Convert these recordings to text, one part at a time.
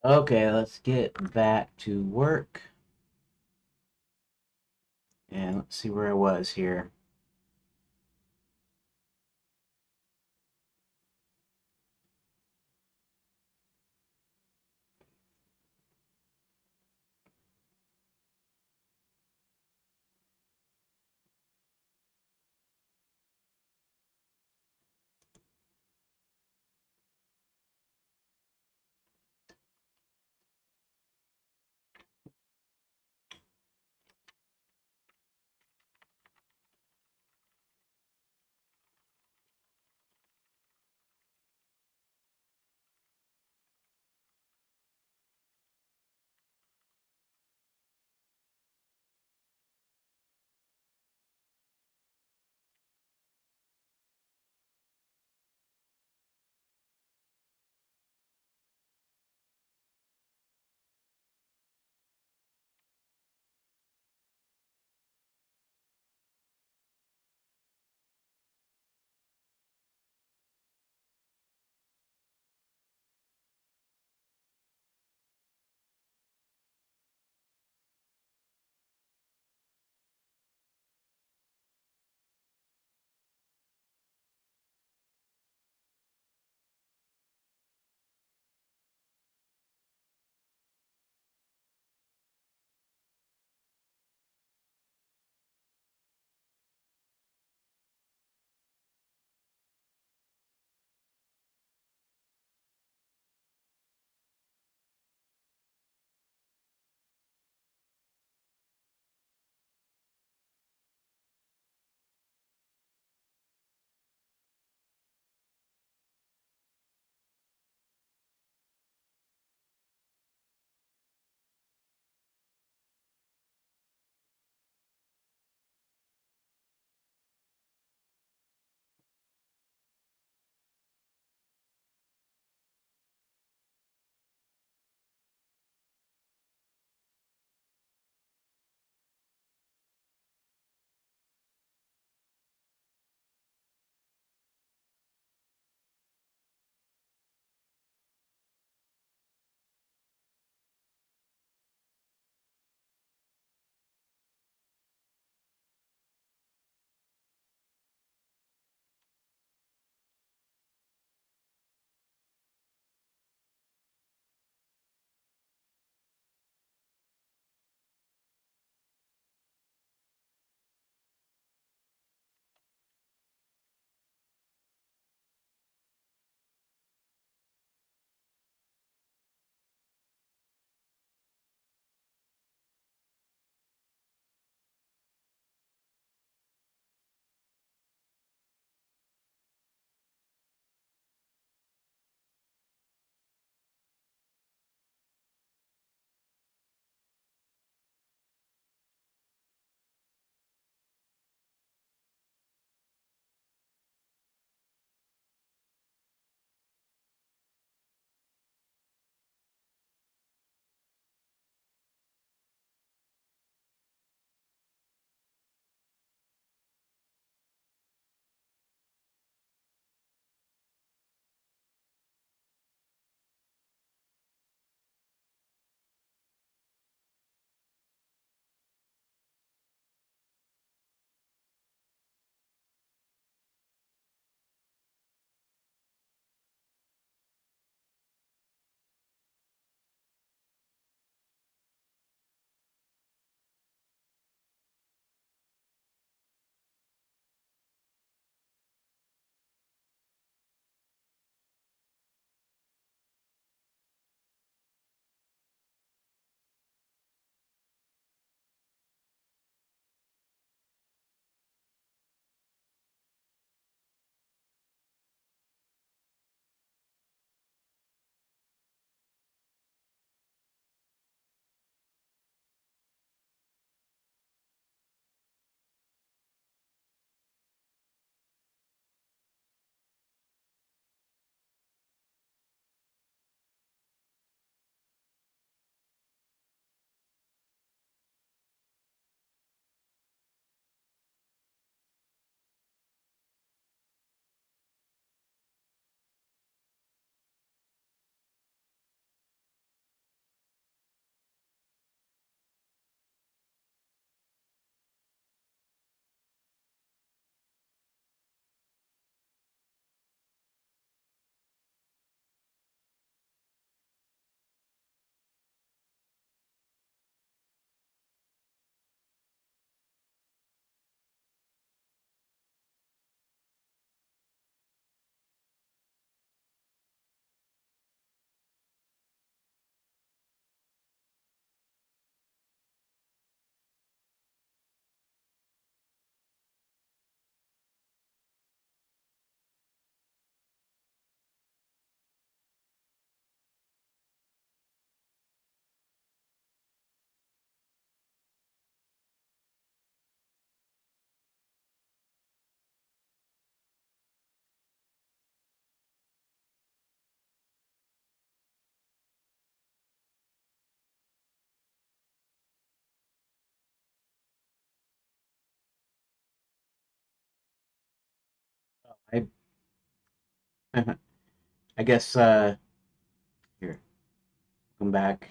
Okay, let's get back to work and let's see where I was here. I I guess here, come back.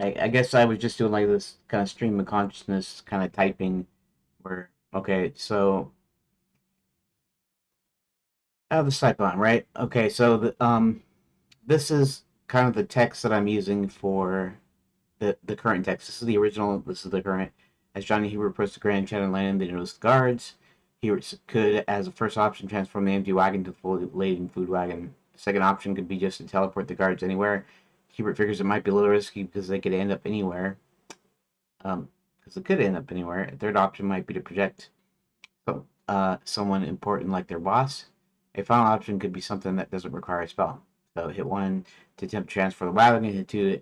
I guess I was just doing like this kind of stream of consciousness kind of typing where okay, so I have the type on, right? Okay, so this is kind of the text that I'm using for the current text. This is the original, this is the current. As Johnny Huber approached the Grand Enchanted Land, they noticed the guards. He could, as a first option, transform the empty wagon to the fully laden food wagon. The second option could be just to teleport the guards anywhere. Hubert figures it might be a little risky because they could end up anywhere. Because they could end up anywhere. A third option might be to project someone important like their boss. A final option could be something that doesn't require a spell. So hit 1 to attempt to transfer the wagon, hit 2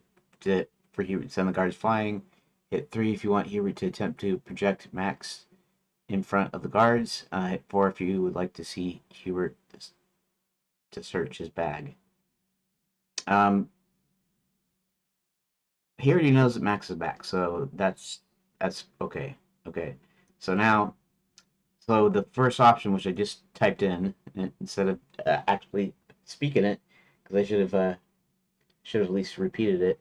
for Hubert to send the guards flying, hit 3 if you want Hubert to attempt to project Max in front of the guards, hit 4 if you would like to see Hubert to search his bag. He already knows that Max is back, so that's okay. Okay, so now so the first option, which I just typed in instead of actually speaking it, because I should have at least repeated it,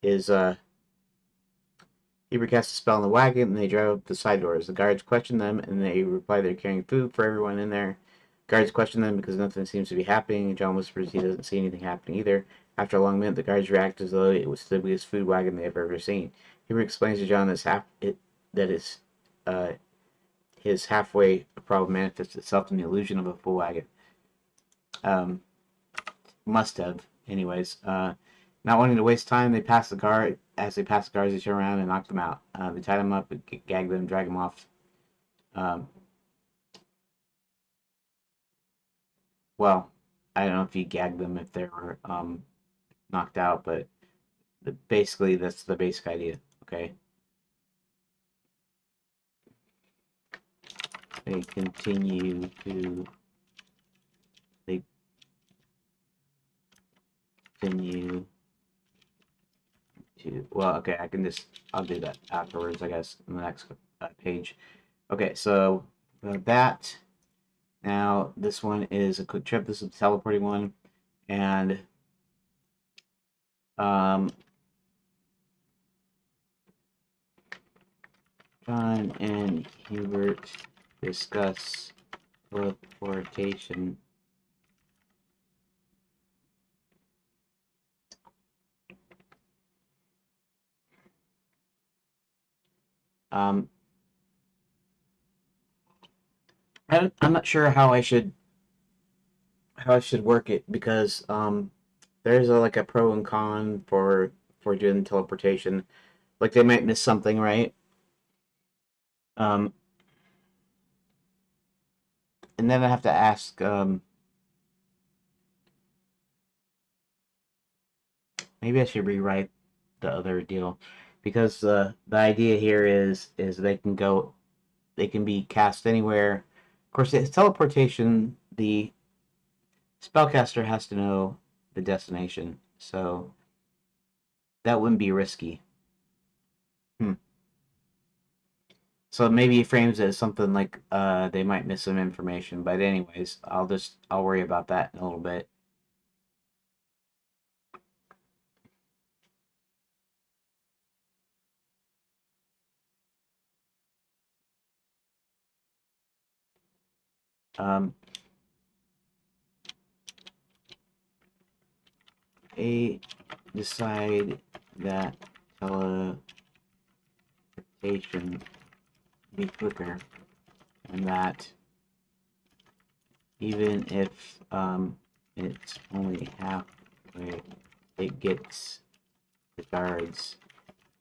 is he recasts a spell in the wagon, and they drive up the side doors. The guards question them, and they reply they're carrying food for everyone in there. Guards question them because nothing seems to be happening. John whispers he doesn't see anything happening either. After a long minute, the guards react as though it was the biggest food wagon they have ever seen. Hubert explains to John that uh, his halfway problem manifests itself in the illusion of a full wagon. Um, must have, anyways. Not wanting to waste time, they pass the guard. As they pass the guards, they turn around and knock them out. They tie them up, gag them, drag them off. Um, well, I don't know if you gag them if they were knocked out, but basically that's the basic idea. Okay, they continue to they continue to well, okay, I'll do that afterwards, I guess, in the next page. Okay, so that. Now, this one is a quick trip. This is the teleporting one. And um, John and Hubert discuss teleportation. Um, I'm not sure how I should work it because there's like a pro and con for doing teleportation. Like they might miss something, right? Um, and then I have to ask. Maybe I should rewrite the other deal because the idea here is they can be cast anywhere. Of course, it's teleportation. The spellcaster has to know the destination, so that wouldn't be risky. Hmm. So maybe he frames it as something like they might miss some information. But anyways, I'll worry about that in a little bit. Um, they decide that teleportation be quicker, and that even if it's only halfway, it gets the guards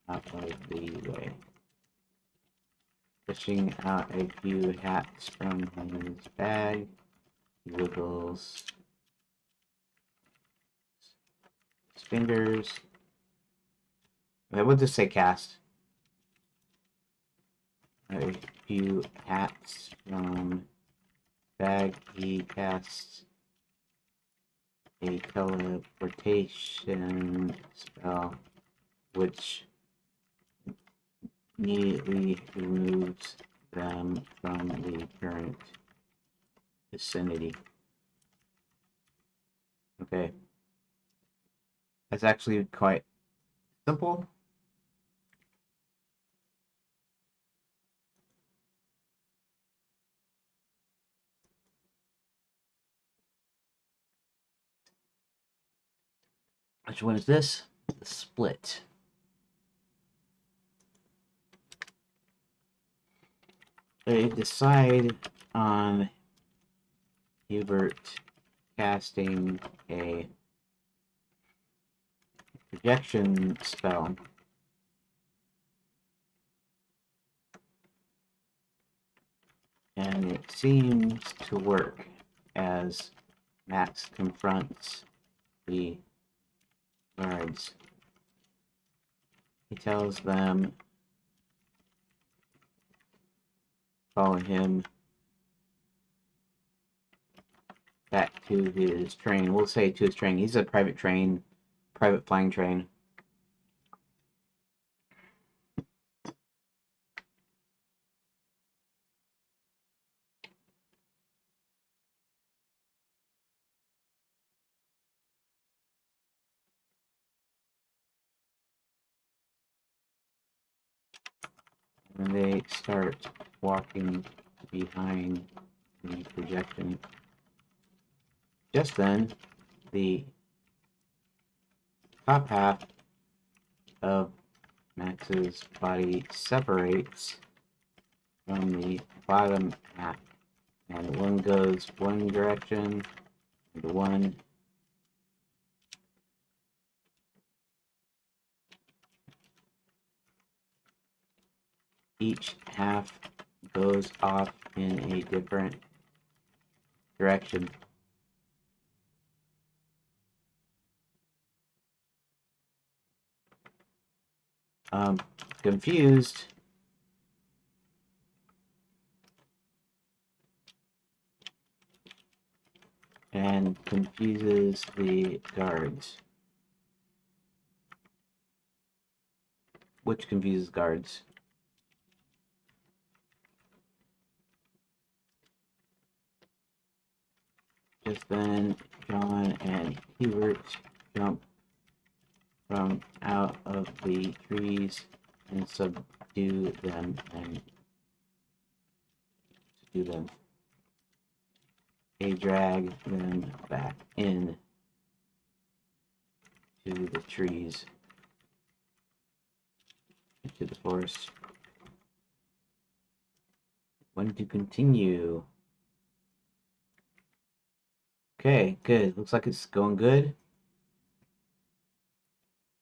out of the way. Fishing out a few hats from his bag, he wiggles his fingers. I would just say cast a few hats from bag. He casts a teleportation spell, which immediately removes them from the current vicinity. Okay. That's actually quite simple. Which one is this? The split. They decide on Hubert casting a projection spell. And it seems to work as Max confronts the guards. He tells them, follow him back to his train. We'll say to his train. He's a private train, private flying train. And they start walking behind the projection. Just then, the top half of Max's body separates from the bottom half, and one goes one direction, and one each half goes off in a different direction. Confused, and confuses the guards. Which confuses guards. Just then, John and Hubert jump from out of the trees and subdue them They drag them back in to the trees, into the forest. When to continue? Okay, good. Looks like it's going good.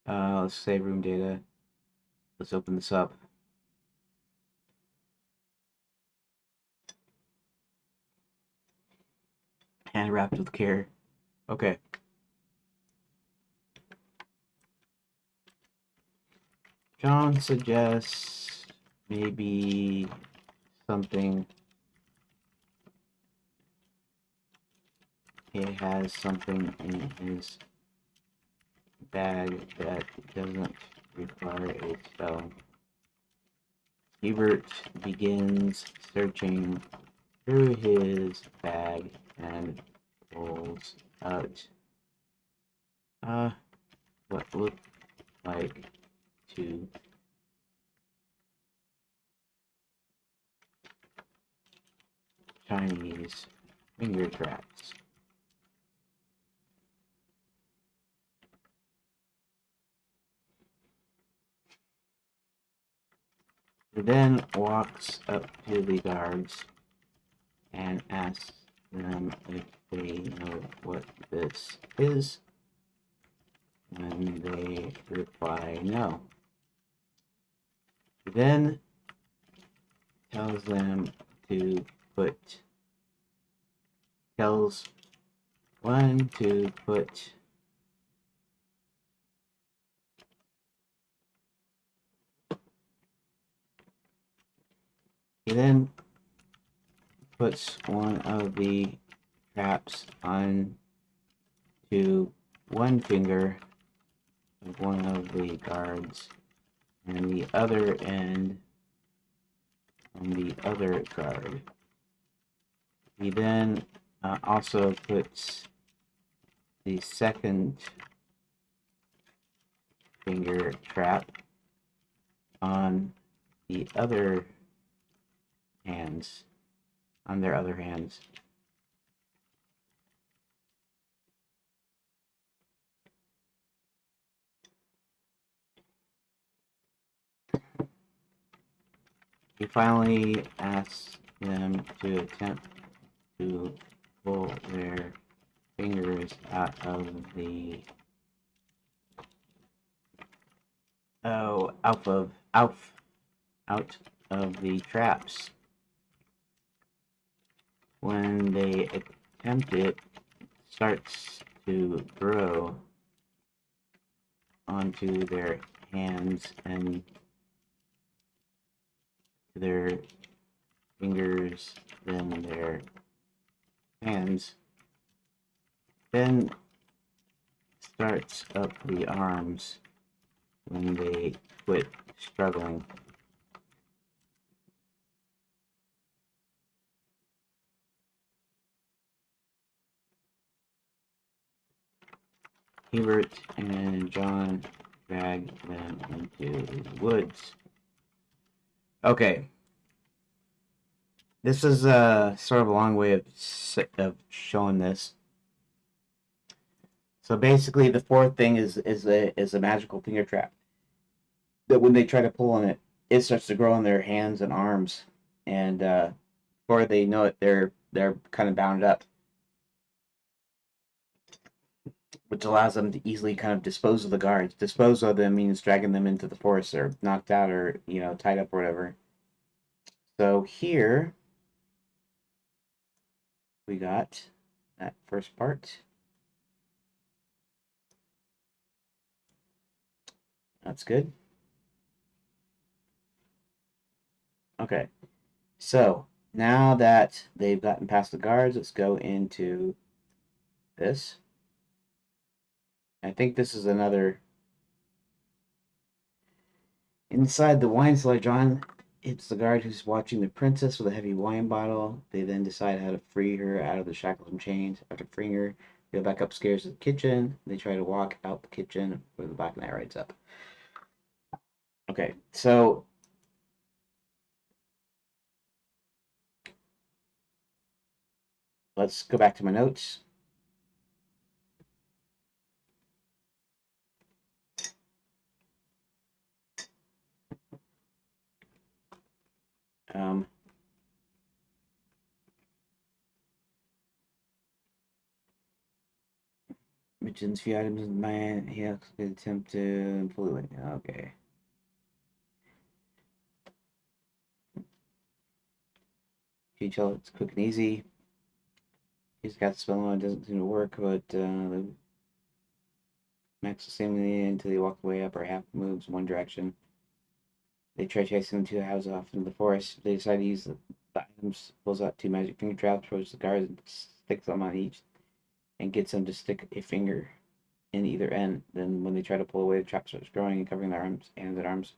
Let's save room data. Let's open this up. Hand wrapped with care. Okay. John suggests maybe something. He has something in his bag that doesn't require a spell. Hubert begins searching through his bag and pulls out what look like two Chinese finger traps. He then walks up to the guards and asks them if they know what this is. When they reply no. He then tells them to tells one to put He then puts one of the traps on to one finger of one of the guards, and the other end on the other guard. He then also puts the second finger trap on the other hands, on their other hands. He finally asks them to attempt to pull their fingers out of the out of the traps. When they attempt it, starts to grow onto their hands and their fingers, then their hands, then starts up the arms when they quit struggling. Hebert and John drag them into the woods. Okay, this is sort of a long way of showing this. So basically, the fourth thing is a magical finger trap that when they try to pull on it, it starts to grow on their hands and arms, and before they know it, they're kind of bound up, which allows them to easily kind of dispose of the guards. Dispose of them means dragging them into the forest or knocked out or tied up or whatever. So here we got that first part. That's good. Okay, so now that they've gotten past the guards, let's go into this. I think this is another inside the wine cellar. John hits the guard who's watching the princess with a heavy wine bottle. They then decide how to free her out of the shackles and chains. After freeing her, they go back upstairs to the kitchen. They try to walk out the kitchen where the Black Knight rides up. Okay, so let's go back to my notes. Um, mentions few items in my hand. He has to attempt to pull it. Okay. She tell it's quick and easy. He's got the spell on, it doesn't seem to work, but Max the same until they walk away up or half moves one direction. They try chasing the two houses off into the forest. They decide to use the items, pulls out two magic finger traps, throws the guards, and sticks them on each, and gets them to stick a finger in either end. Then, when they try to pull away, the trap starts growing and covering their arms, hands and arms.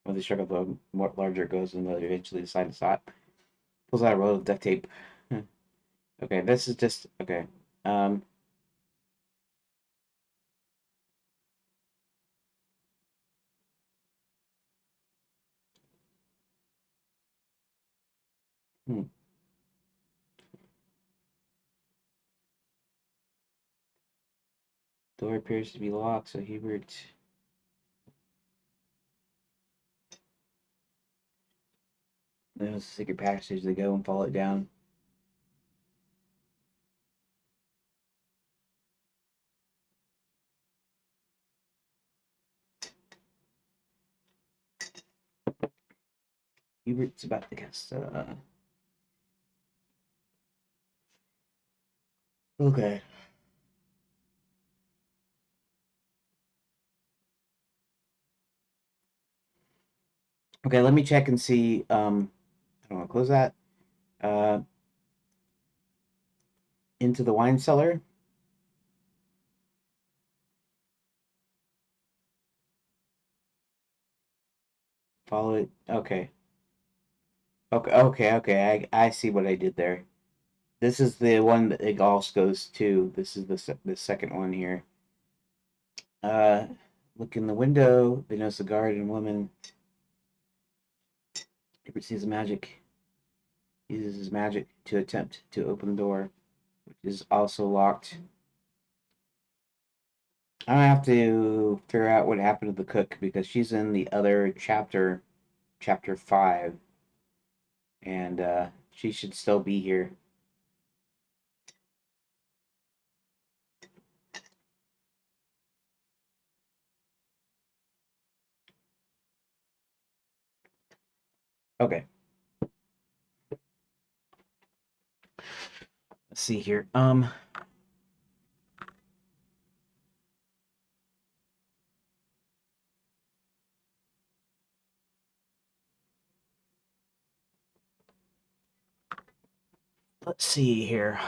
When they struggle, the more larger it goes, and they eventually decide to stop. Pulls out a roll of duct tape. Okay, this is just okay. Um, hmm. Door appears to be locked, so Hubert. There's a secret passage. They go and fall it down. Hubert's about to cast. Okay. Okay, let me check and see. I don't want to close that. Uh, into the wine cellar. Follow it. Okay. Okay. I see what I did there. This is the one that it also goes to. This is the second one here. Uh, Look in the window. They notice the garden woman. He sees magic. Uses his magic to attempt to open the door, which is also locked. I have to figure out what happened to the cook because she's in the other chapter, chapter 5, and she should still be here. Okay, let's see here. Let's see here.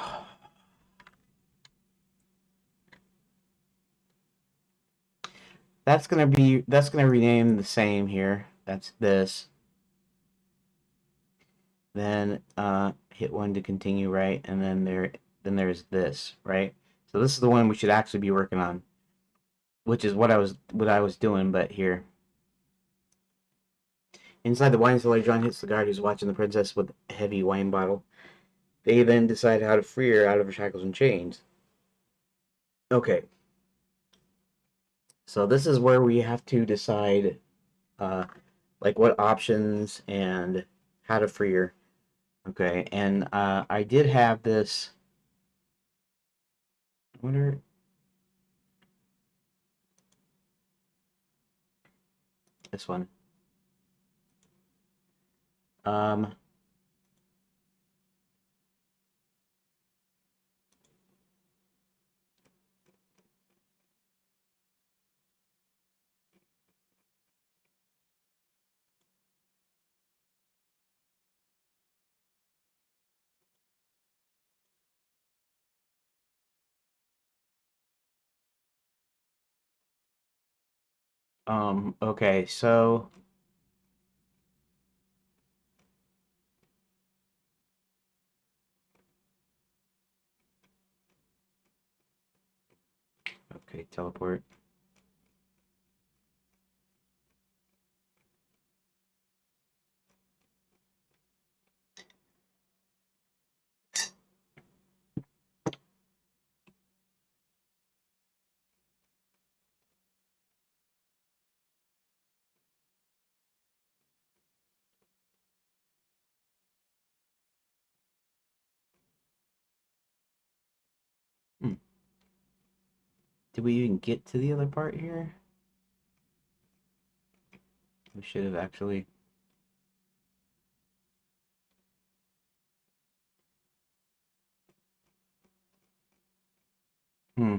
That's gonna rename the same here. That's this. Then hit one to continue, right? And then there's this, right? So this is the one we should actually be working on, which is what I was doing, but here. Inside the wine cellar, John hits the guard who's watching the princess with a heavy wine bottle. They then decide how to free her out of her shackles and chains. Okay, so this is where we have to decide, uh, like what options and how to free her. Okay, and I did have this. I wonder this one. Um, okay, so okay, teleport. Hmm. Did we even get to the other part here? We should have actually. Hmm.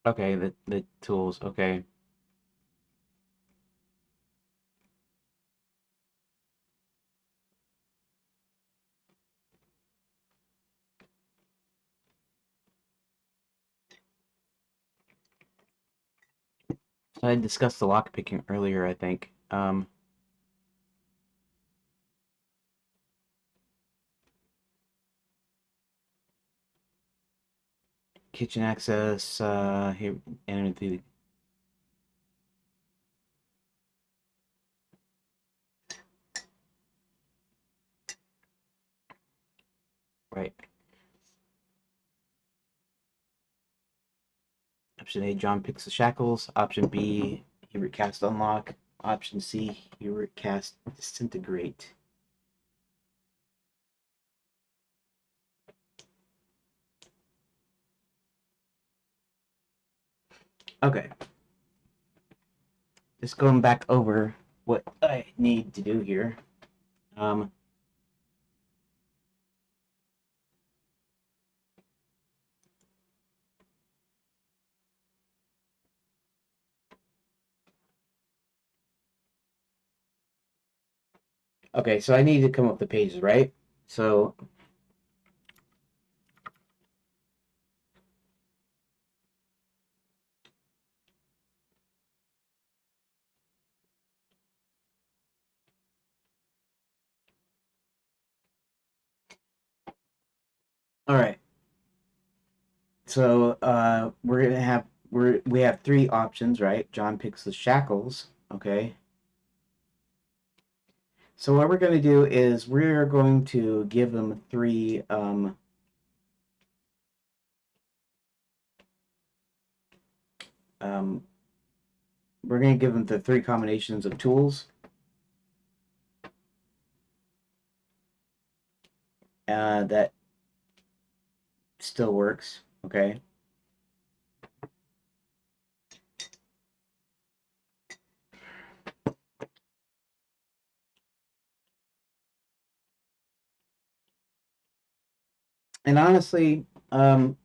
Okay, the tools. Okay. So I discussed the lock picking earlier, I think. Kitchen access. Here, enter the right. Option A, John picks the shackles. Option B, Hubert cast unlock. Option C, Hubert cast disintegrate. Okay, just going back over what I need to do here. Um, okay, so I need to come up the pages, right? So All right. So we have three options, right? John picks the shackles. Okay. So what we're going to do is we're going to give them three um, we're going to give them the three combinations of tools that still works. Okay. And honestly, well,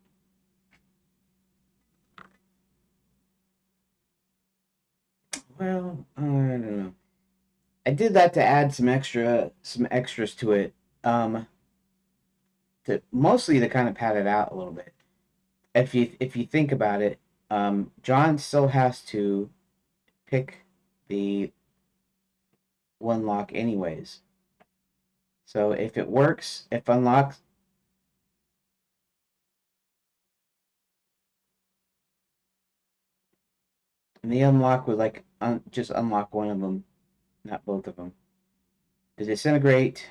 I don't know. I did that to add some extras to it. To mostly to kind of pad it out a little bit. If you think about it, John still has to pick the one lock anyways. So if it works, if unlocks, and the unlock would like just unlock one of them, not both of them. The disintegrate.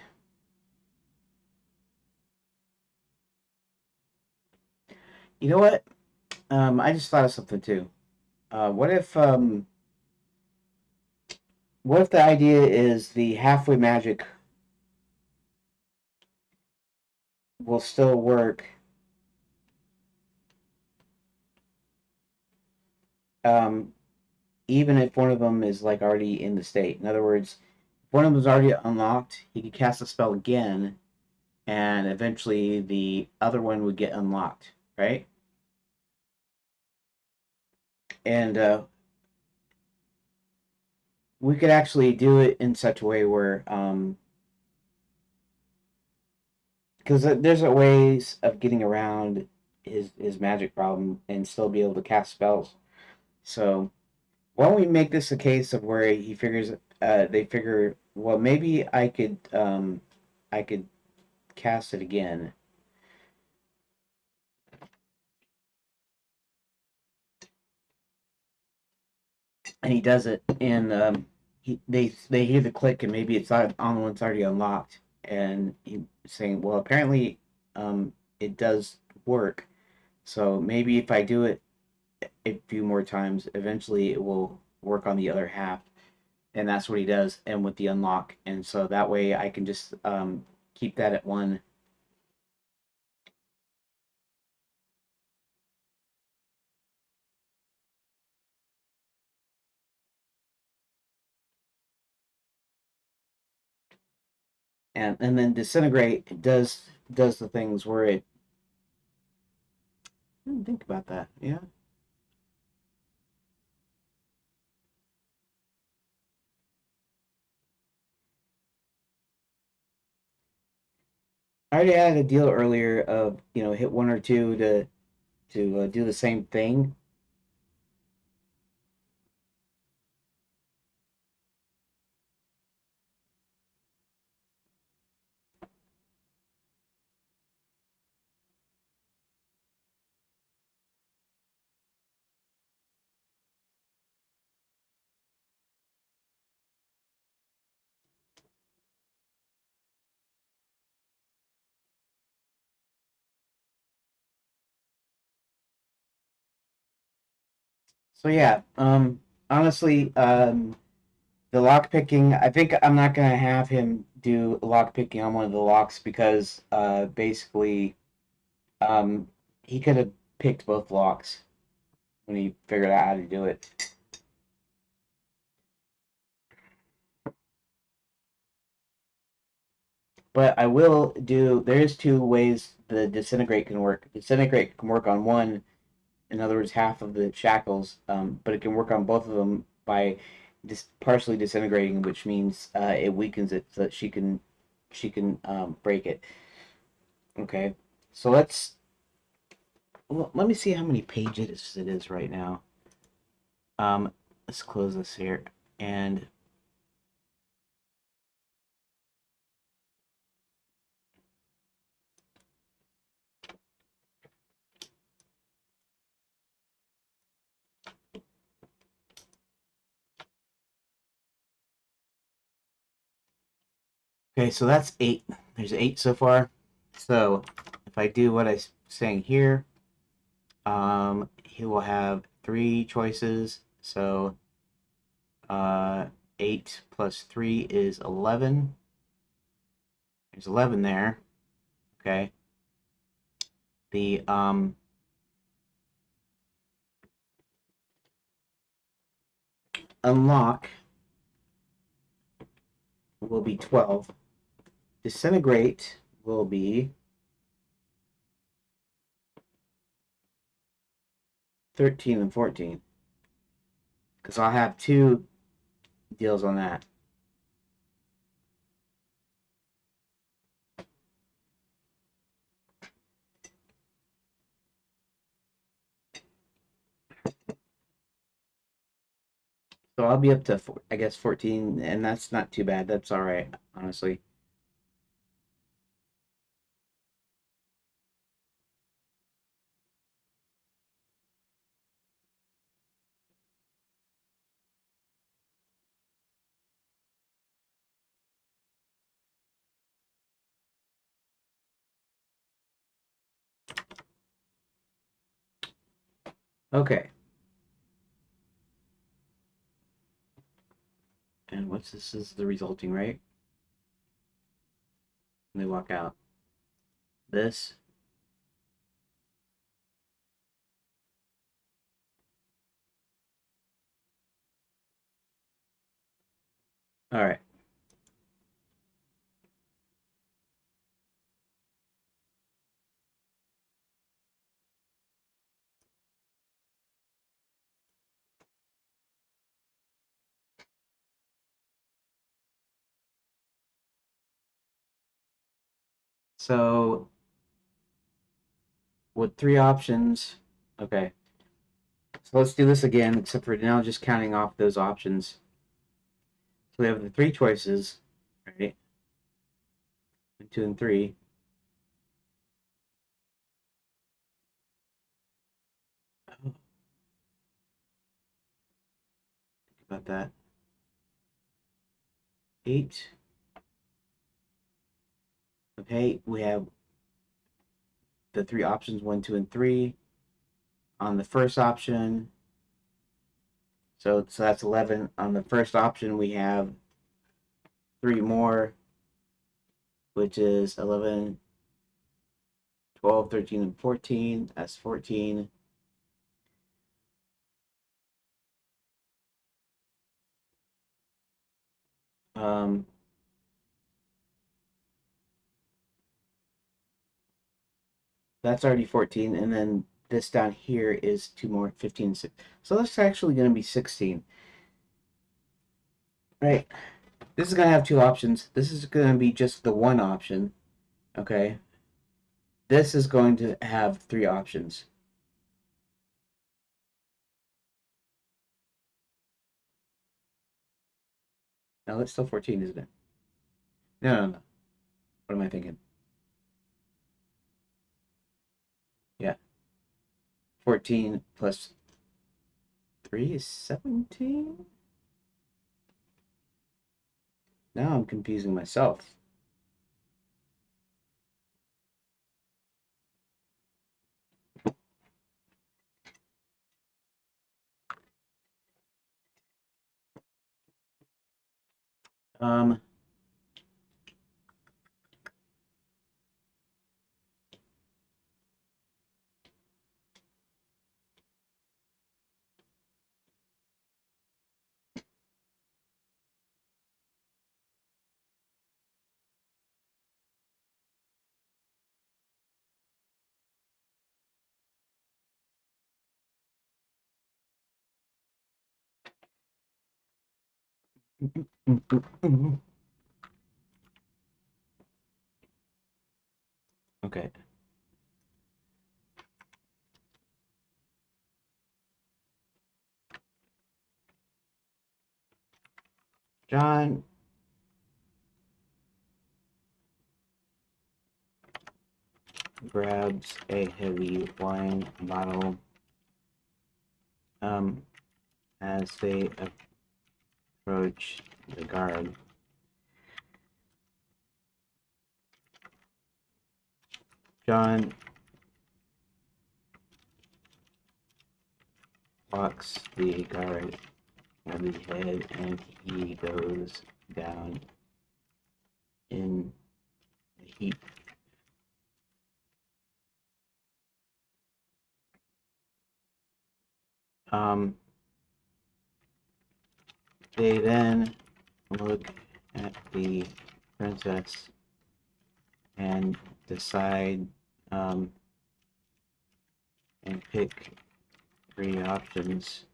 You know what? I just thought of something too. What if what if the idea is the halfway magic will still work, um, even if one of them is like already in the state. In other words, if one of them is already unlocked, he could cast a spell again, and eventually the other one would get unlocked, right? And we could actually do it in such a way where, because there's a ways of getting around his magic problem and still be able to cast spells. So why don't we make this a case of where he figures, they figure, well, maybe I could cast it again, and he does it, and they hear the click, and maybe it's not on the one that's already unlocked, and he's saying, well, apparently, it does work. So maybe if I do it a few more times, eventually it will work on the other half, and that's what he does, and with the unlock, and so that way I can just keep that at one. And then disintegrate does the things where it. I didn't think about that. Yeah, I already had a deal earlier of hit one or two to do the same thing. So yeah, honestly, the lock picking. I think I'm not gonna have him do lock picking on one of the locks because basically um, he could have picked both locks when he figured out how to do it. But I will do. There's two ways the disintegrate can work. Disintegrate can work on one, in other words, half of the shackles, but it can work on both of them by just partially disintegrating, which means it weakens it so that she can break it. Okay, so let me see how many pages it is right now. Um, let's close this here, and Okay, so that's 8. There's 8 so far. So if I do what I'm saying here, he will have 3 choices. So uh, 8 plus 3 is 11. There's 11 there. Okay. The unlock will be 12. Disintegrate will be 13 and 14. Because I'll have 2 deals on that. So I'll be up to, I guess, 14, and that's not too bad. That's all right, honestly. Okay. And what's this? Is the resulting, right? And they walk out. This. All right. So with 3 options, okay. So let's do this again, except for now just counting off those options. So we have the 3 choices, right? 1, 2, and 3. Oh, think about that. 8. Okay, we have the 3 options, 1, 2, and 3. On the first option, so that's 11. On the first option, we have 3 more, which is 11, 12, 13, and 14. That's 14. Um, that's already 14. And then this down here is 2 more, 15, 6. So that's actually going to be 16. Right. This is going to have 2 options. This is going to be just the 1 option. Okay. This is going to have 3 options. Now that's still 14, isn't it? No, no, no. What am I thinking? Yeah. 14 plus 3 is 17? Now I'm confusing myself. Um, okay. John grabs a heavy wine bottle um, as they approach the guard. John walks the guard on the head and he goes down in a heap. They then look at the princess and decide and pick 3 options.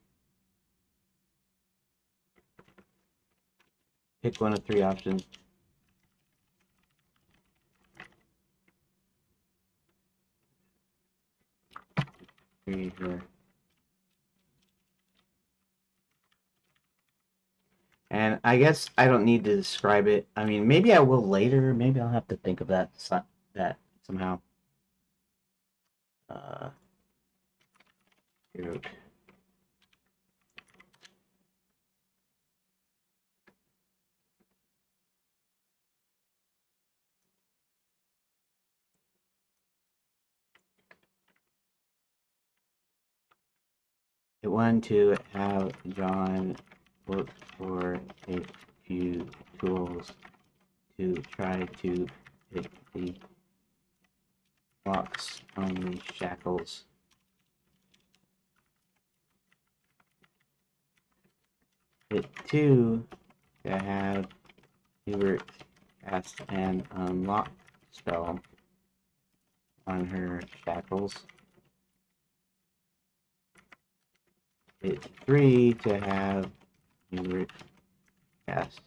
Pick one of 3 options. Here. And I guess I don't need to describe it. I mean, maybe I will later. Maybe I'll have to think of that somehow. Here. It wanted to have John look for a few tools to try to pick the box on the shackles. It too to have Hubert cast an unlock spell on her shackles. It's 3 to have Hubert cast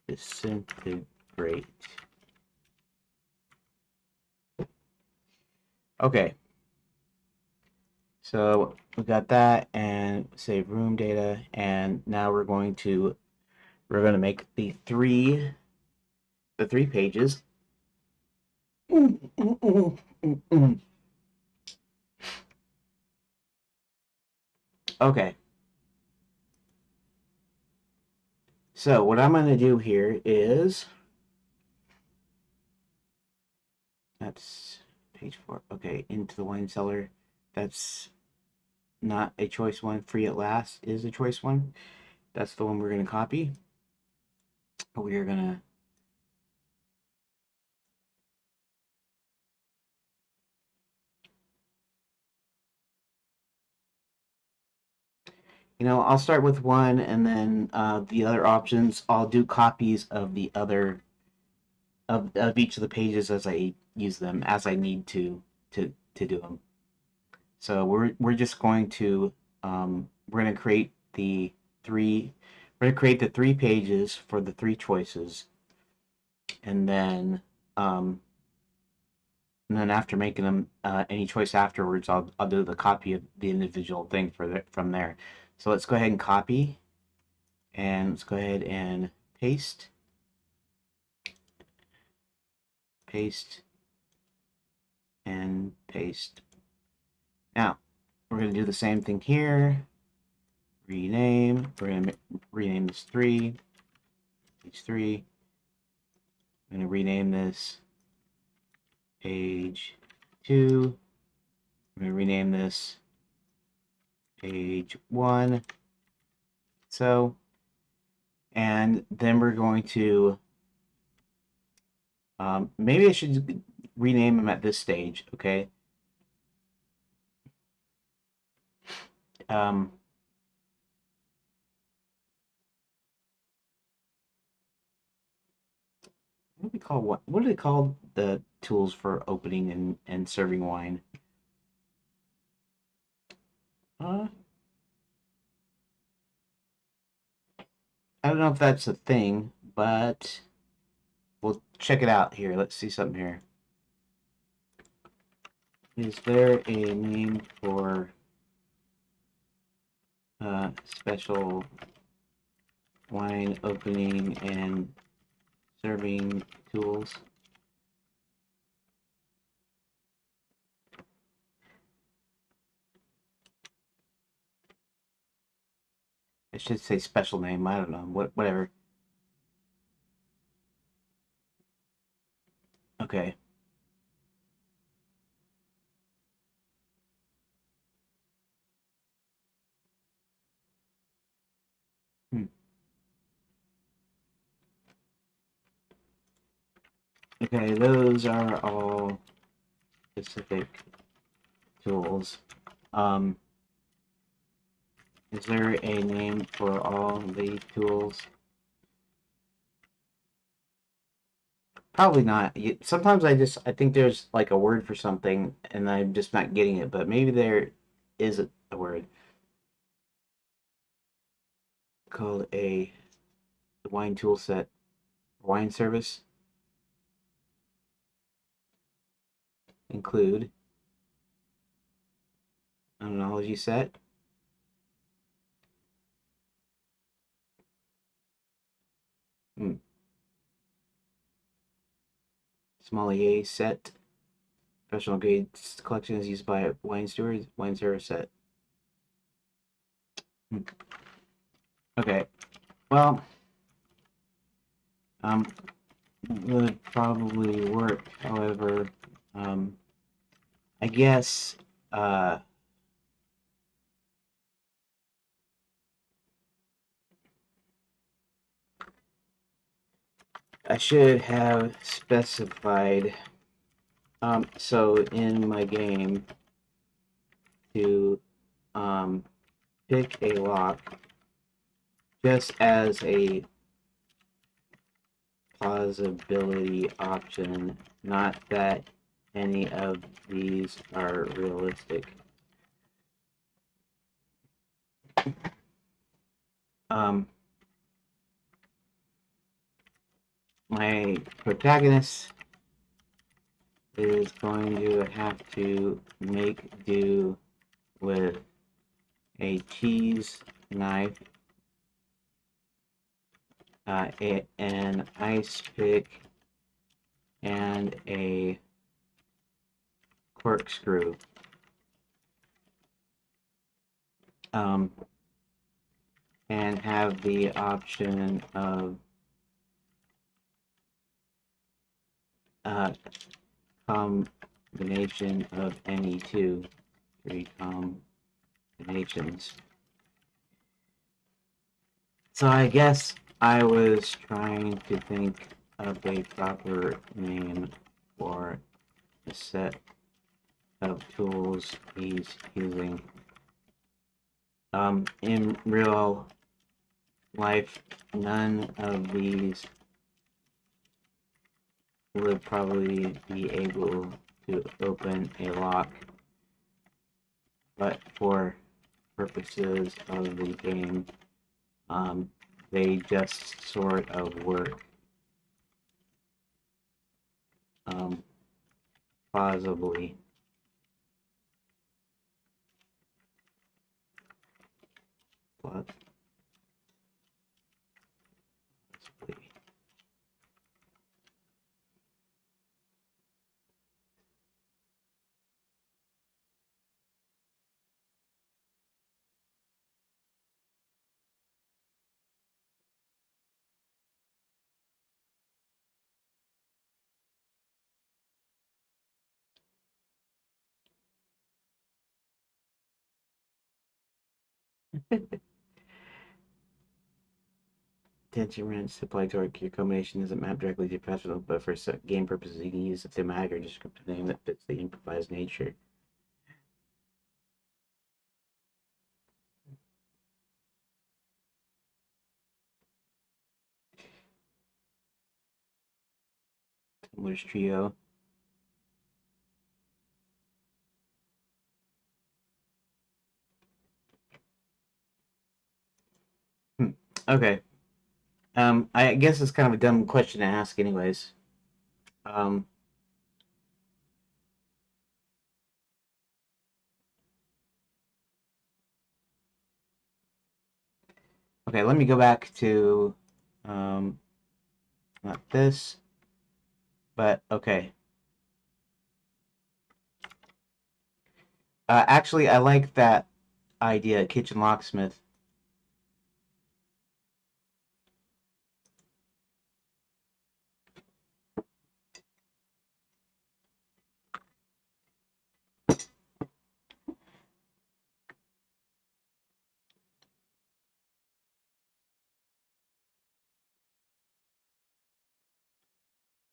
Disintegrate. Okay. So we got that and save room data, and now we're going to make the three pages. Okay. So what I'm going to do here is that's page 4. Okay, into the wine cellar. That's not a choice one. Free at last is a choice one. That's the one we're going to copy. We are going to I'll start with one, and then the other options, I'll do copies of the other of each of the pages as I use them, as I need to do them. So we're just going to we're going to create the 3 pages for the 3 choices, and then after making them any choice afterwards, I'll do the copy of the individual thing from there. So let's go ahead and copy, and let's go ahead and paste, and paste. Now we're going to do the same thing here. Rename. We're going to rename this 3. Page 3. I'm going to rename this page 2. I'm going to rename this page 1. So, and then we're going to maybe I should rename them at this stage, okay? What do we call what do they call the tools for opening and serving wine? I don't know if that's a thing, but we'll check it out here. Let's see something here. Is there a name for special wine opening and serving tools? It should say special name. I don't know. Whatever. Okay. Hmm. Okay, those are all specific tools. Um, is there a name for all the tools? Probably not. Sometimes I think there's like a word for something and I'm just not getting it, but maybe there is a word called a wine tool set, wine service, include analogy set, hmm, sommelier set, professional grade collection is used by wine stewards, wine service set. Hmm. Okay, well, um, would probably work. However, um, I guess uh, I should have specified. So in my game, to um, pick a lock just as a plausibility option, not that any of these are realistic. Um, my protagonist is going to have to make do with a cheese knife, an ice pick, and a corkscrew. Um, and have the option of uh, combination of any three combinations. So I guess I was trying to think of a proper name for the set of tools he's using. In real life, none of these would probably be able to open a lock, but for purposes of the game, um, they just sort of work um, plausibly. Plausibly. Tension wrench, supply torque. Your combination isn't mapped directly to professional, but for game purposes, you can use a thematic or descriptive name that fits the improvised nature. Tumblr's trio. Hmm. Okay. I guess it's kind of a dumb question to ask, anyways. Um, okay, let me go back to um, not this, but okay. Actually, I like that idea, kitchen locksmith.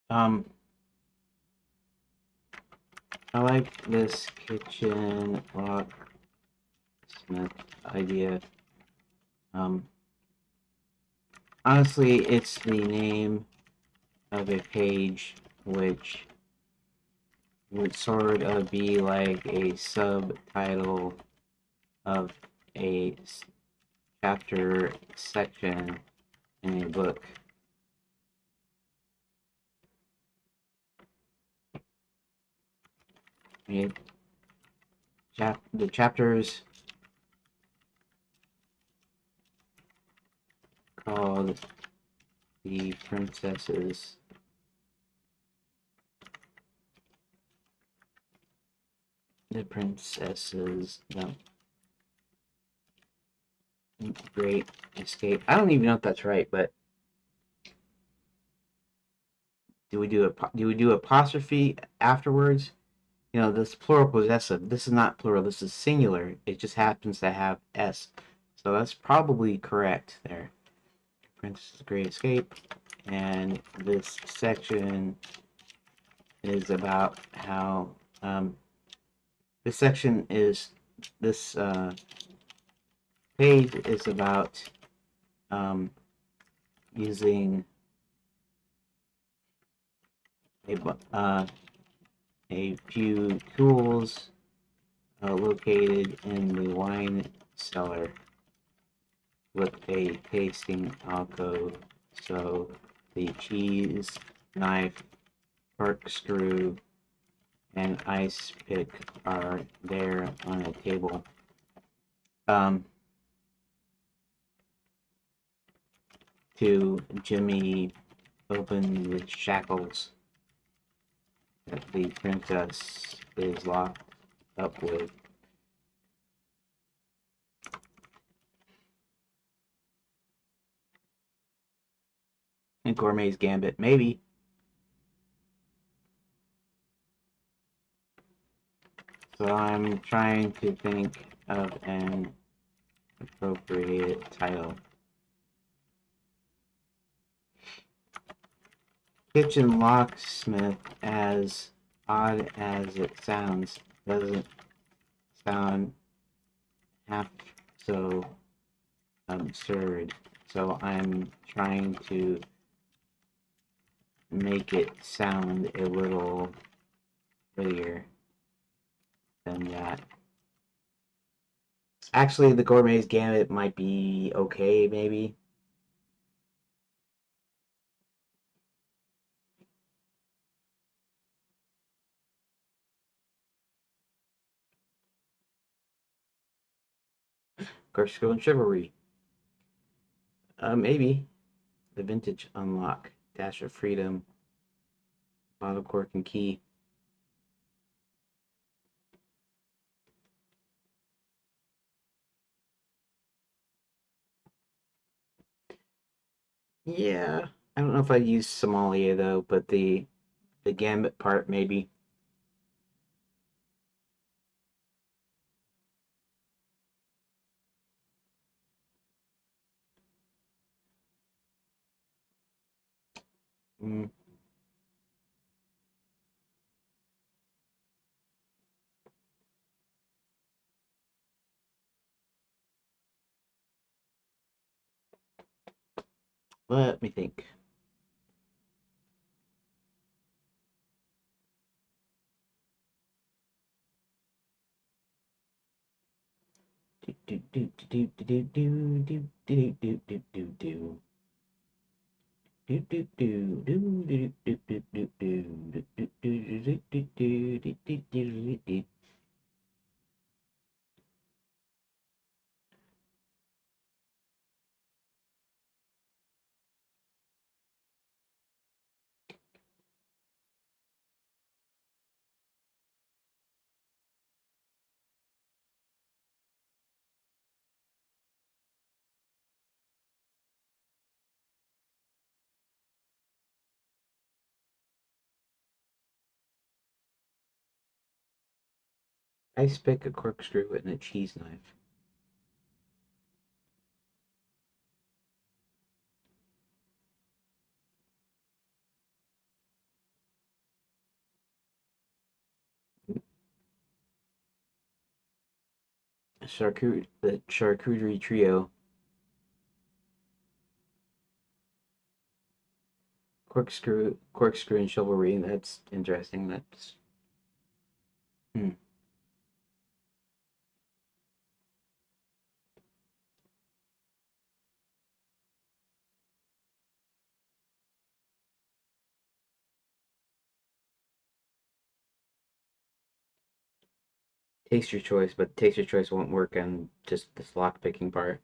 Um, I like this kitchen locksmith idea. Um, Honestly, it's the name of a page which would sort of be like a subtitle of a chapter section in a book. It, the chapters called The Princesses. The Princesses. No, Great Escape. I don't even know if that's right, but do we do apostrophe afterwards? You know, this plural possessive. This is not plural. This is singular. It just happens to have s. So that's probably correct there. Princess Great Escape, and this section is about how this section is this page is about um, using a a few tools located in the wine cellar with a tasting alcove. So the cheese, knife, corkscrew, and ice pick are there on a table. Um, to Jimmy open the shackles that the princess is locked up with. And Gourmet's Gambit, maybe. So I'm trying to think of an appropriate title. Kitchen Locksmith, as odd as it sounds, doesn't sound half so absurd. So I'm trying to make it sound a little prettier than that. Actually, the Gourmet's Gambit might be okay, maybe. Corkscrew and Chivalry. Maybe. The Vintage Unlock. Dash of Freedom. Bottle Cork and Key. Yeah. I don't know if I'd use Somalia though, but the Gambit part maybe. Mm, let me think. Do do do do do do do do do do do do do. Do do do do do do do do do do do do do do do do. Ice pick, a corkscrew, and a cheese knife. the charcuterie trio. Corkscrew, and chivalry. That's interesting. That's hmm. Taste your choice, but taste your choice won't work on just this lock picking part.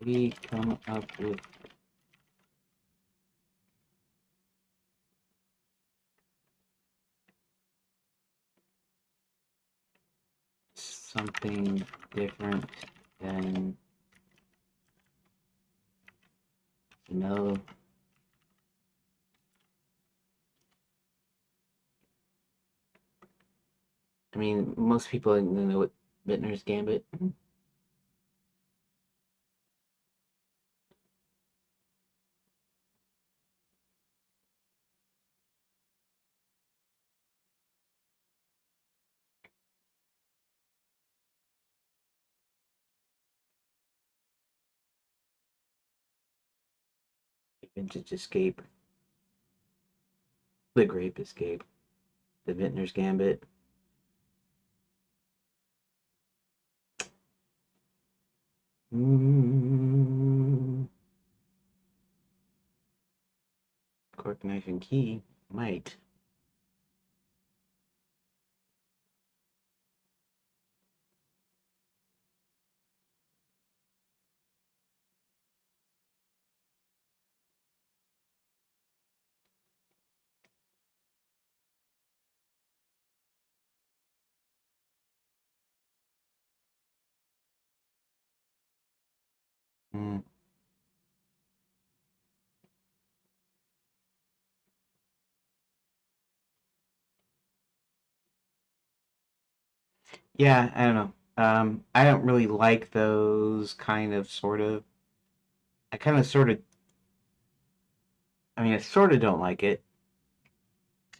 We come up with something different than no. I mean, most people know what Vintner's Gambit. Vintage Escape, The Grape Escape, The Vintner's Gambit. Mm, Cork Knife and Key might. Mm. Yeah, I don't know. I don't really like those kind of sort of. I kind of sort of. I mean, I sort of don't like it.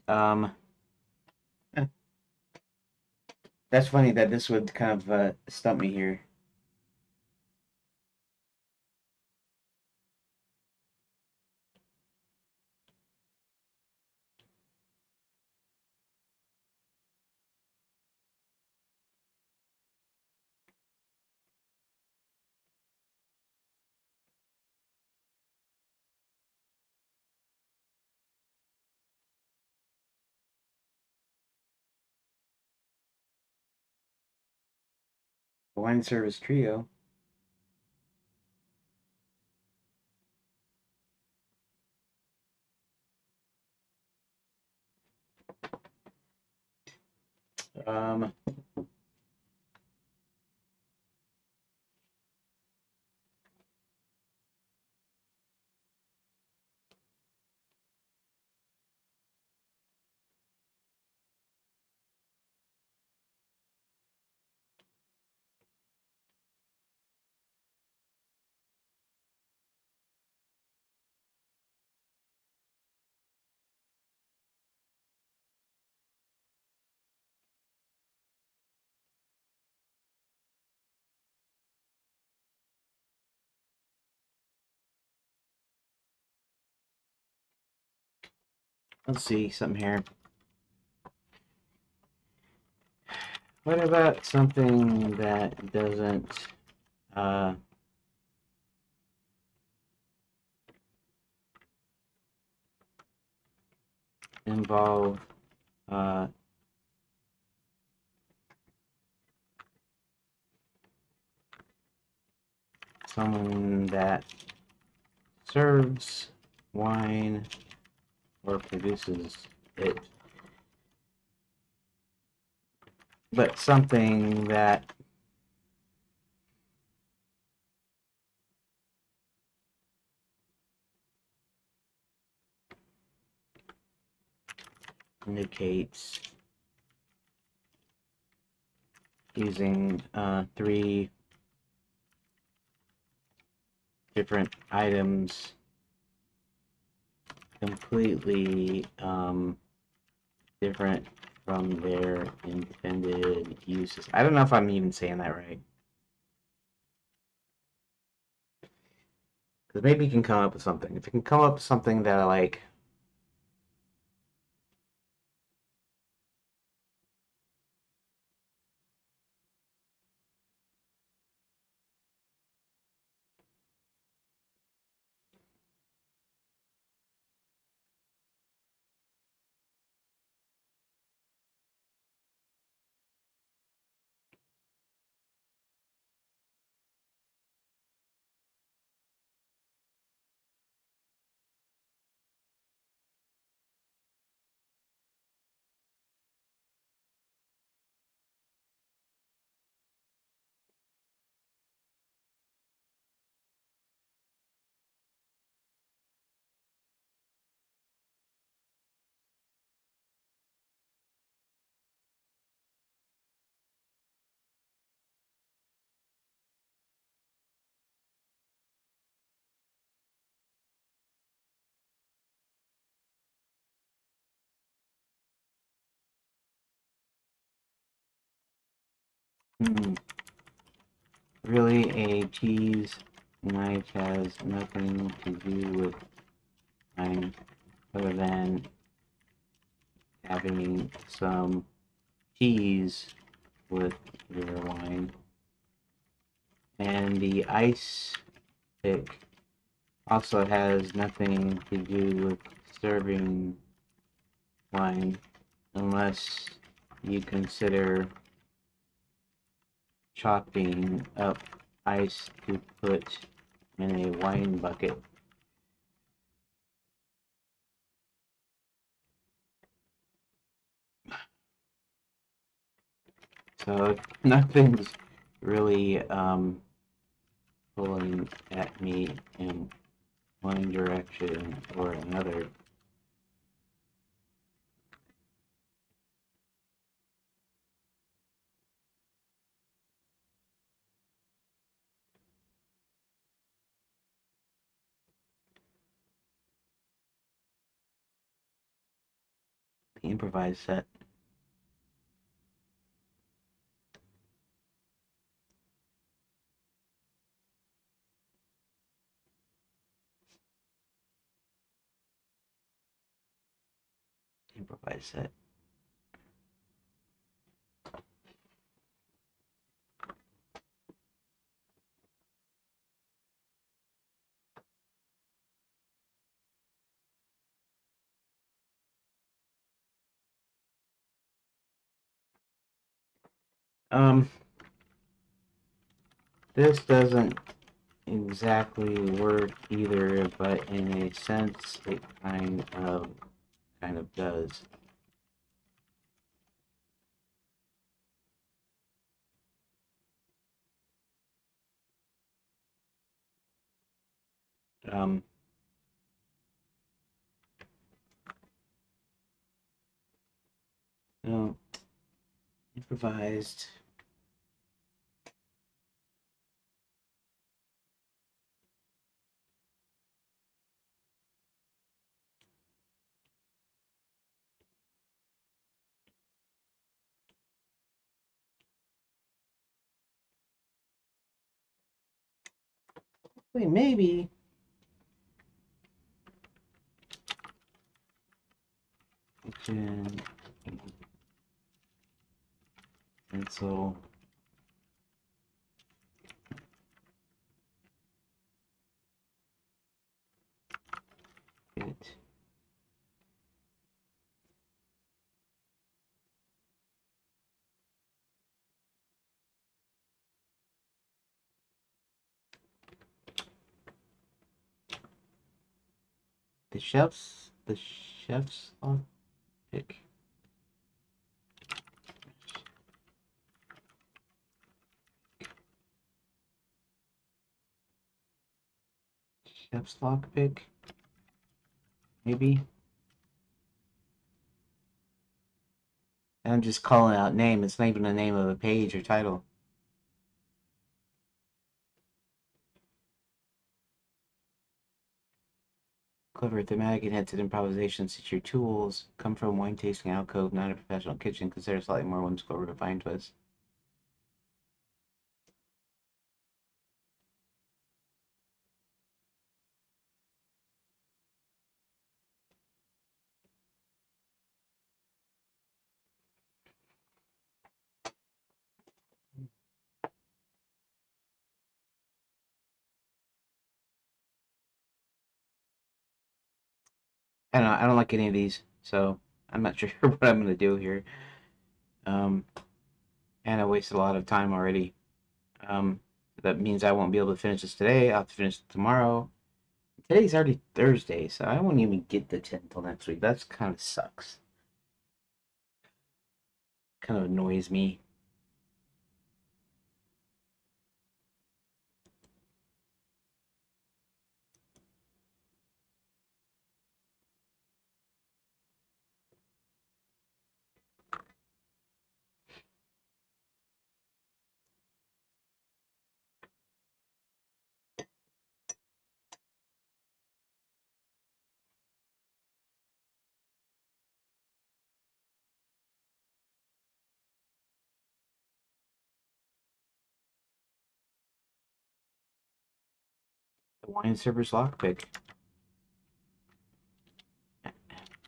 Um, eh, that's funny that this would kind of stump me here. Wine service trio. Um, let's see something here. What about something that doesn't uh, involve uh, someone that serves wine or produces it, but something that indicates using three different items completely different from their intended uses. I don't know if I'm even saying that right. Because maybe you can come up with something. If you can come up with something that I like. Hmm, really, a cheese knife has nothing to do with wine other than having some cheese with your wine. And the ice pick also has nothing to do with serving wine unless you consider chopping up ice to put in a wine bucket. So nothing's really pulling at me in one direction or another. The improvised set. Improvised set. Um, this doesn't exactly work either, but in a sense, it kind of does. Um, no, improvised. Wait, maybe. Pencil. It. The chef's pick. Chef's lockpick, maybe. I'm just calling out name. It's not even the name of a page or title. Clever, thematic, and hints at improvisation. Since your tools come from wine tasting alcove, not a professional kitchen, consider slightly more whimsical or refined twist. I don't know. I don't like any of these, so I'm not sure what I'm gonna do here. Um, and I wasted a lot of time already. Um, that means I won't be able to finish this today. I'll have to finish it tomorrow. Today's already Thursday, so I won't even get the 10 until next week. That's kind of sucks. Kind of annoys me. The wine server's lockpick.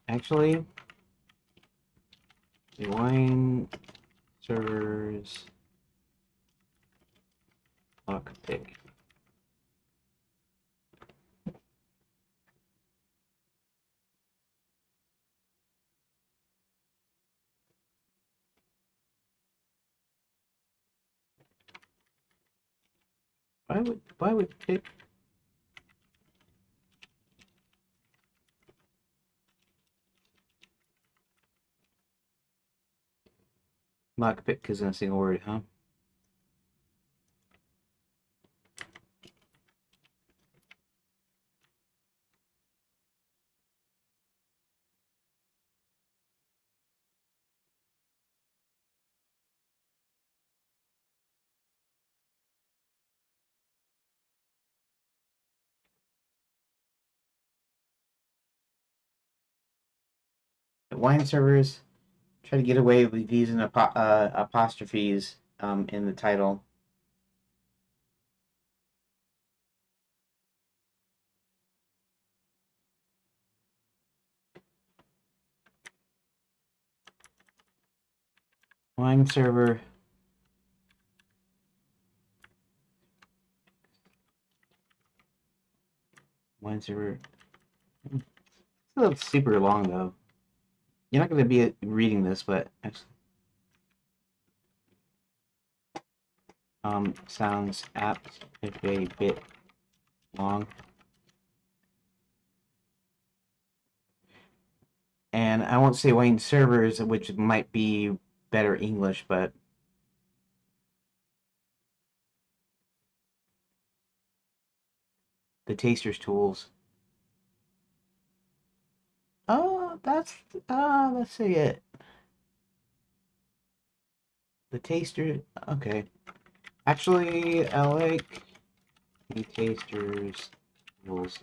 Actually, the wine server's lockpick. Why would pick lockpick isn't a single word, huh? The wine servers try to get away with using apostrophes in the title. Wine server. Wine server. It's not super long though. You're not going to be reading this, but sounds apt if a bit long. And I won't say wine servers, which might be better English, but the taster's tools. Oh, that's let's see it. The taster. Okay, actually, I like the taster's tools.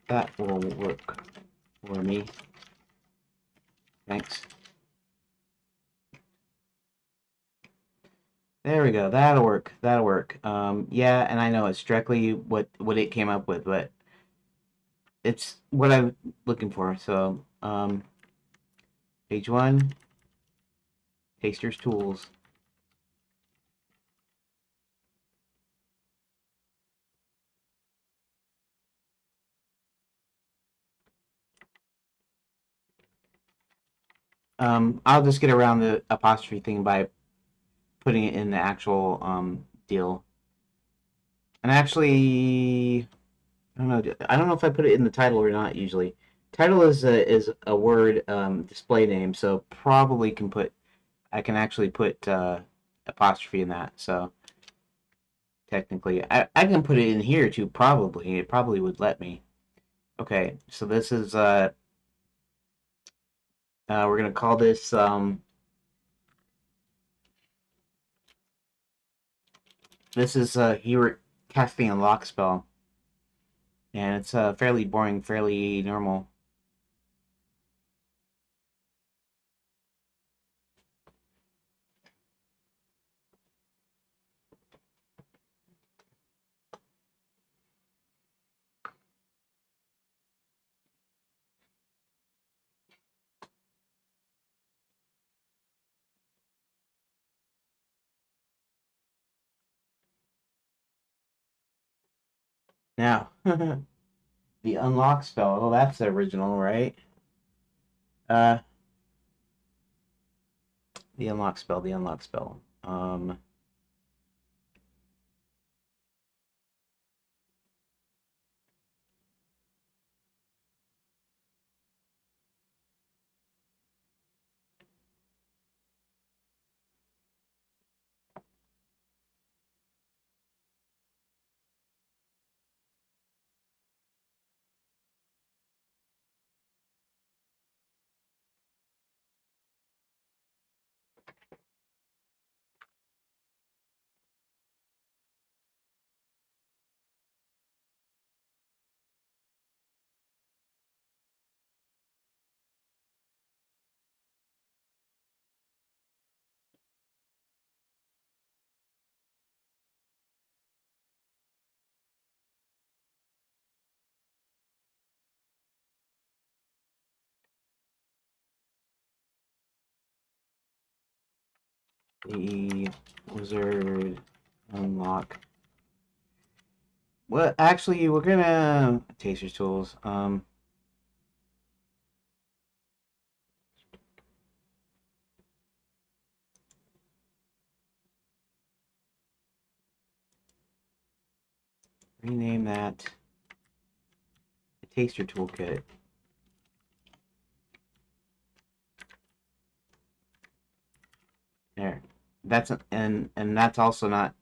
That will work for me. Thanks. There we go. That'll work. That'll work. Yeah, and I know it's directly what it came up with, but it's what I'm looking for. So, page one, taster's tools. I'll just get around the apostrophe thing by putting it in the actual deal. And actually, I don't know. I don't know if I put it in the title or not. Usually, title is a word display name, so probably can put. I can actually put apostrophe in that. So technically, I can put it in here too. Probably it probably would let me. Okay, so this is we're gonna call this this is here casting a lock spell. And it's fairly boring, fairly normal. Now, the unlock spell. Oh, that's original, right? Uh, the unlock spell. The unlock spell. The wizard unlock. Well, actually, we're gonna taster tools. Rename that the taster toolkit. There. And that's also not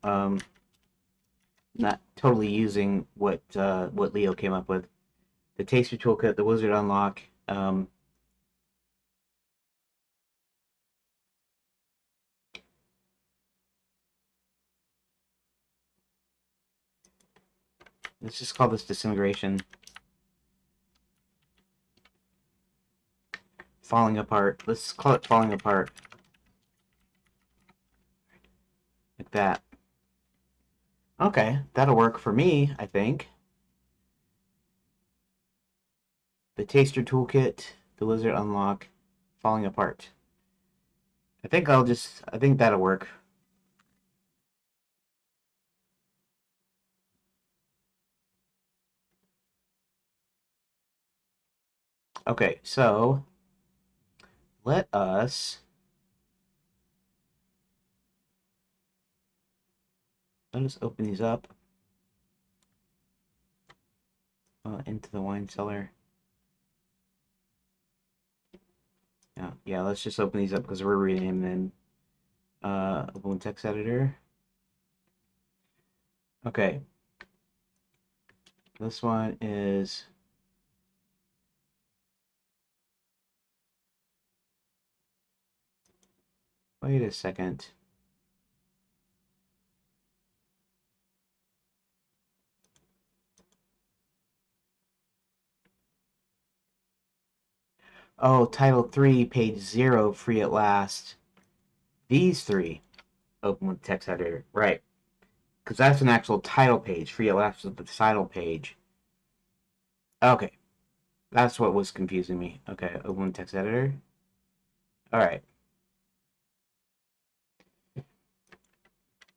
totally using what Leo came up with. The taster toolkit, the wizard unlock. Let's just call this disintegration. Falling apart. Let's call it falling apart. Like that. Okay, that'll work for me, I think. The taster toolkit, the wizard unlock, falling apart. I think that'll work. Okay, so let us open these up into the wine cellar. Yeah, let's just open these up because we're reading them in open text editor. Okay, this one is wait a second. Oh, title 3, page 0, free at last. These three open with text editor, right? Because that's an actual title page. Free at last is the title page. Okay, that's what was confusing me. Okay, open with text editor. All right.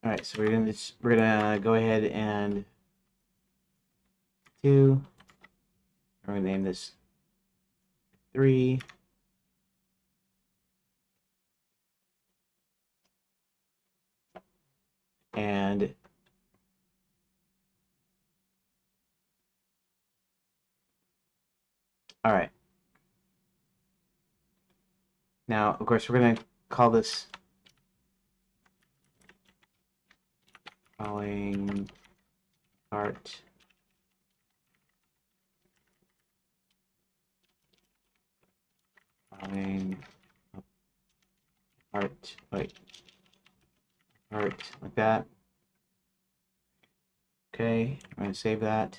All right, so we're gonna go ahead and we're gonna name this 3. And all right. Now, of course, we're gonna call this falling apart. Falling apart. Wait. Apart like that. Okay, I'm gonna save that.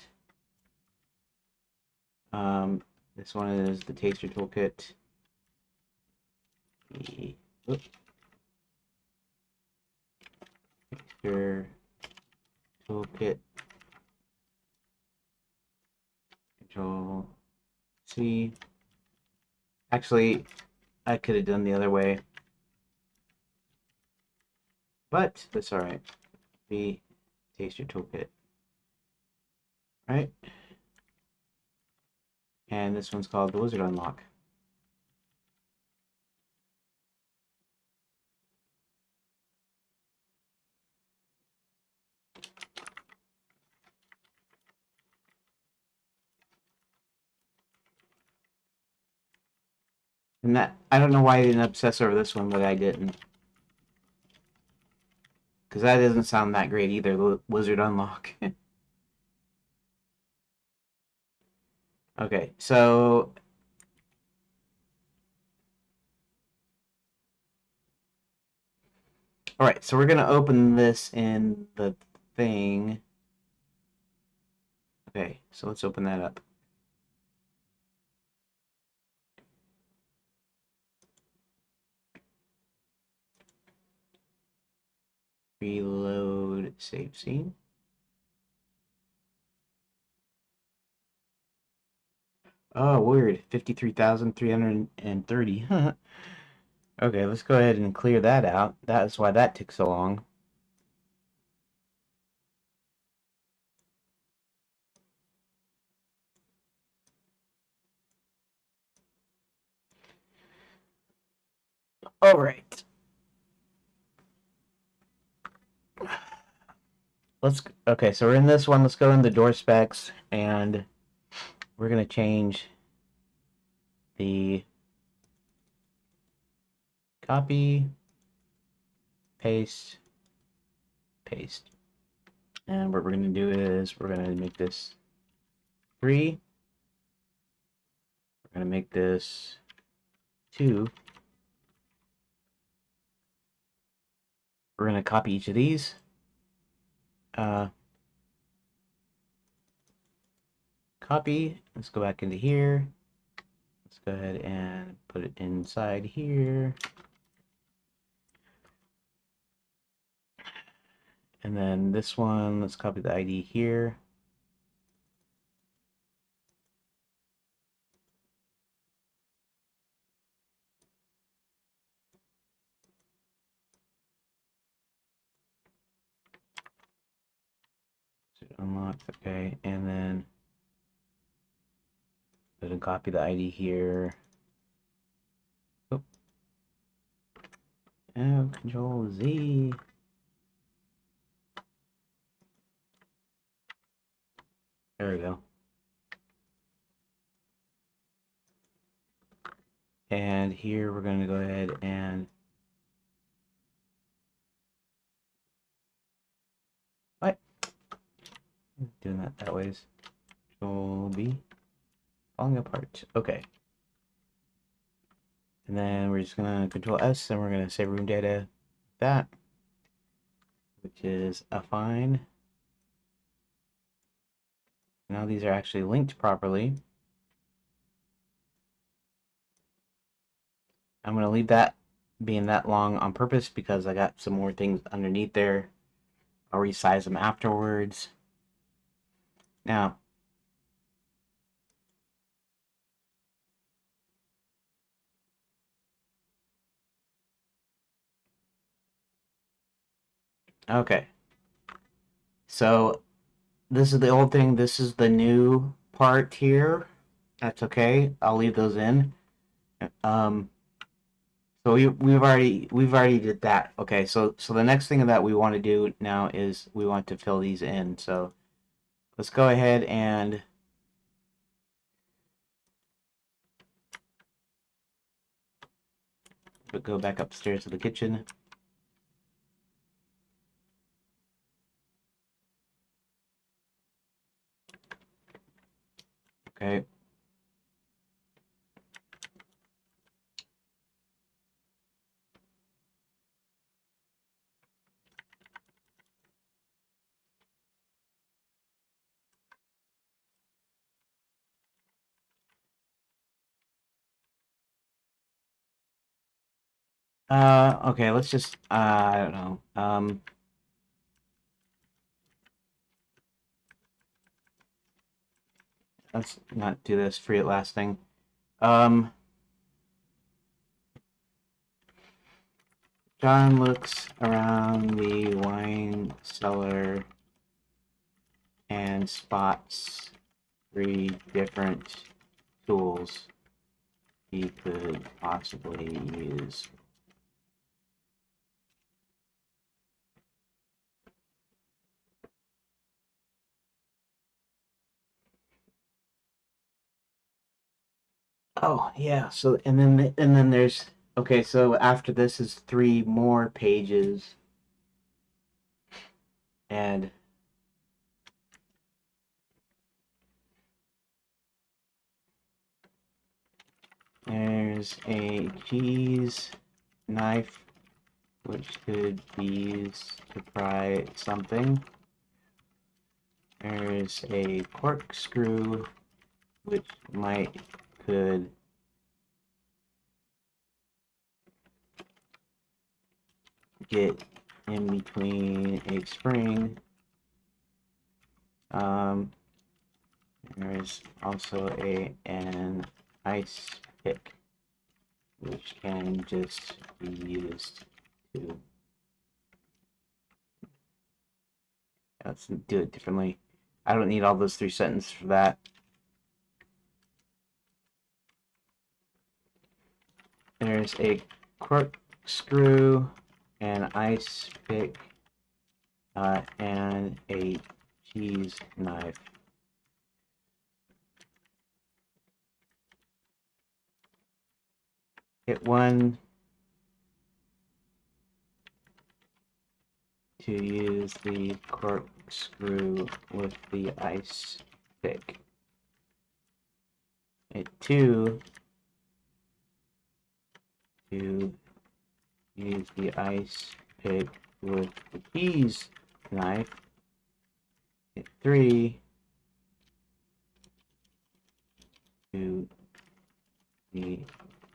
This one is the taster toolkit. The taster toolkit. Control C. Actually, I could have done the other way, but that's all right. The taster toolkit, right? And this one's called the wizard unlock. And that, I don't know why I didn't obsess over this one, but I didn't. Because that doesn't sound that great either, the wizard unlock. Okay, so all right, so we're gonna open this in the thing. Okay, so let's open that up. Reload save scene. Oh, weird. 53,330. Okay, let's go ahead and clear that out. That's why that took so long. All right. Okay, so we're in this one. Let's go in the door specs and we're going to change the copy, paste, paste. And what we're going to do is we're going to make this 3. We're going to make this 2. We're going to copy each of these. Copy. Let's go back into here. Let's go ahead and put it inside here. And then this one, let's copy the ID here. So unlock, okay, and then go and copy the ID here. Oh, and Control Z. There we go. And here we're going to go ahead and what? Doing that ways. Control B. Falling apart. Okay. And then we're just gonna Control S and we're gonna save room data that, which is a fine. Now these are actually linked properly. I'm gonna leave that being that long on purpose because I got some more things underneath there. I'll resize them afterwards. Now, okay. So this is the old thing. This is the new part here. That's okay. I'll leave those in. Um, so we've already did that. Okay. So the next thing that we want to do now is we want to fill these in. So let's go ahead and go back upstairs to the kitchen. Okay. Okay, let's just, I don't know. Let's not do this free at lasting. Um, John looks around the wine cellar and spots 3 different tools he could possibly use. Oh, yeah. So and then there's okay, so after this is 3 more pages and there's a cheese knife which could be used to pry something. There's a corkscrew which could get in between a spring. There's also an ice pick which can just be used to, let's do it differently. I don't need all those 3 sentences for that. There's a corkscrew, an ice pick, and a cheese knife. Hit 1 to use the corkscrew with the ice pick. Hit 2 to use the ice pick with the cheese knife. Hit 3 to the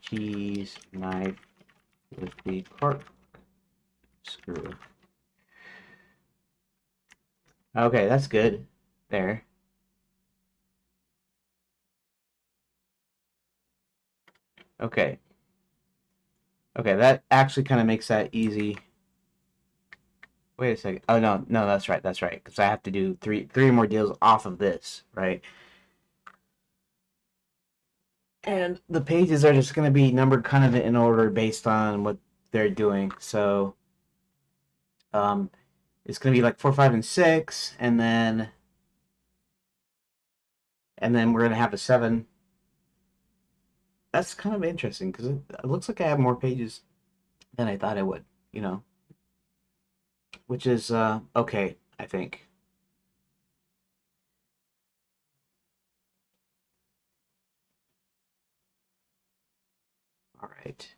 cheese knife with the corkscrew. Okay, that's good. There. Okay. Okay, that actually kind of makes that easy. Wait a second. Oh no, no, that's right, that's right. Because I have to do three more deals off of this, right? And the pages are just going to be numbered kind of in order based on what they're doing. So, um, it's going to be like 4, 5, and 6, and then we're going to have a 7. That's kind of interesting because it looks like I have more pages than I thought I would. You know, which is okay, I think. All right.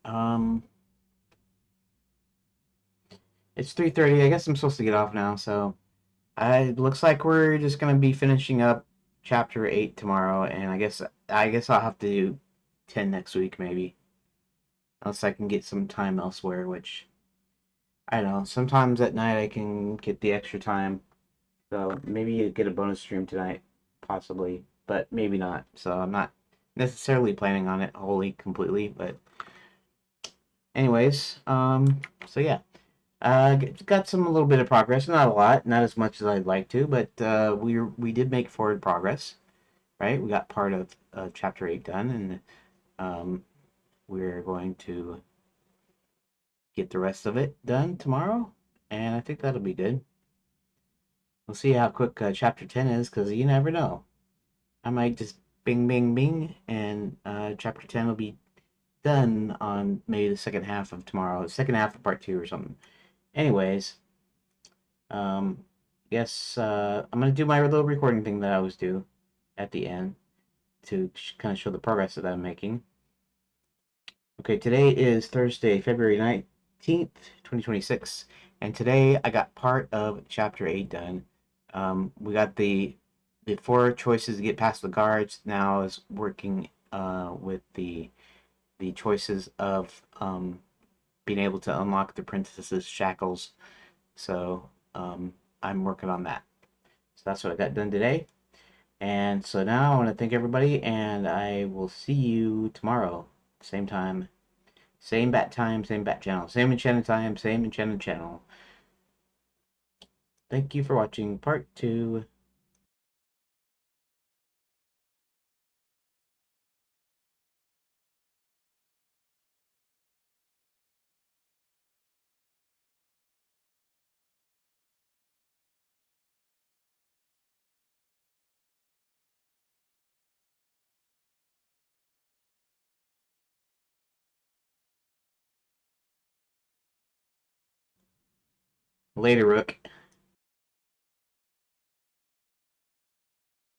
Um, it's 3:30. I guess I'm supposed to get off now. So, it looks like we're just gonna be finishing up chapter 8 tomorrow, and I guess I'll have to do 10 next week maybe, unless I can get some time elsewhere. Which I don't know. Sometimes at night I can get the extra time, so maybe you get a bonus stream tonight, possibly, but maybe not. So I'm not necessarily planning on it wholly completely, but anyways, so yeah. Got some a little bit of progress, not a lot, not as much as I'd like to, but we did make forward progress, right? We got part of chapter 8 done, and we're going to get the rest of it done tomorrow, and I think that'll be good. We'll see how quick chapter 10 is, because you never know. I might just bing, bing, bing, and chapter 10 will be done on maybe the second half of tomorrow, the second half of part 2 or something. Anyways, Um, yes, I'm gonna do my little recording thing that I always do at the end to kind of show the progress that I'm making. Okay, today is Thursday, February 19th, 2026, and today I got part of Chapter 8 done. We got the four choices to get past the guards. Now is working with the choices of being able to unlock the princess's shackles. So I'm working on that. So that's what I got done today. And so now I want to thank everybody, and I will see you tomorrow. Same time, same bat channel, same enchanted time, same enchanted channel. Thank you for watching part 2. Later, Rook.